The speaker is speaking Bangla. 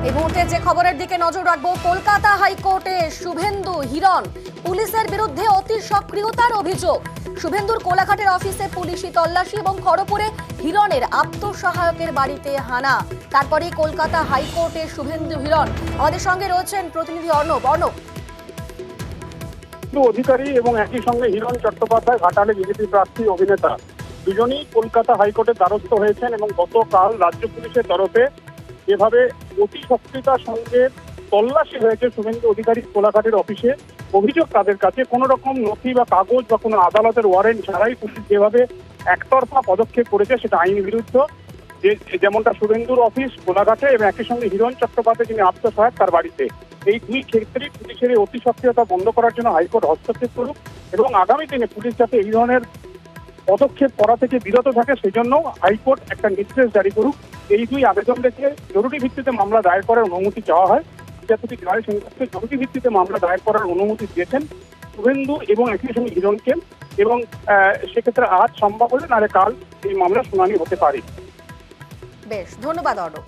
এই মুহূর্তে যে খবরের দিকে নজর রাখবো, কলকাতা হাইকোর্টে শুভেন্দু হিরণ পুলিশের বিরুদ্ধে অতি সক্রিয়তার অভিযোগ। শুভেন্দুর কোলাঘাটের অফিসে পুলিশি তল্লাশি এবং খড়গপুরে হিরণের আত্মসহায়কের বাড়িতে হানা। তারপরেই কলকাতা হাইকোর্টে শুভেন্দু হিরণ। আমাদের সঙ্গে রয়েছেন প্রতিনিধি অর্ণব। অধিকারী এবং একই সঙ্গে হিরণ চট্টোপাধ্যায়, ঘাটালে বিজেপি প্রার্থী অভিনেতা, দুজনেই কলকাতা হাইকোর্টের দ্বারস্থ হয়েছেন এবং গতকাল রাজ্য পুলিশের তরফে যেভাবে অতি সক্রিয়তার সঙ্গে তল্লাশি হয়েছে শুভেন্দু অধিকারী কোলাঘাটের অফিসে, অভিযোগ তাদের কাছে কোনো রকম নথি বা কাগজ বা কোনো আদালতের ওয়ারেন্ট ছাড়াই পুলিশ যেভাবে একতরফা পদক্ষেপ করেছে সেটা আইন বিরুদ্ধ। যেমনটা শুভেন্দুর অফিস কোলাঘাটে এবং একই সঙ্গে হিরণ চট্টোপাধ্যায় যিনি আত্মসহায়ক তার বাড়িতে, এই দুই ক্ষেত্রেই পুলিশের এই অতি সক্রিয়তা বন্ধ করার জন্য হাইকোর্ট হস্তক্ষেপ করুক এবং আগামী দিনে পুলিশ যাতে এই ধরনের পদক্ষেপ করা থেকে বিরত থাকে সেজন্য হাইকোর্ট একটা নির্দেশ জারি করুক। এই দুই আবেদন রেখে জরুরি ভিত্তিতে মামলা দায়ের করার অনুমতি চাওয়া হয়। বিচারপতি জয় সিংহকে জরুরি ভিত্তিতে মামলা দায়ের করার অনুমতি দিয়েছেন শুভেন্দু এবং একই সঙ্গে হিরণকে, এবং সেক্ষেত্রে আজ সম্ভব হলে নাহলে কাল এই মামলা শুনানি হতে পারে। বেশ, ধন্যবাদ অর্ণব।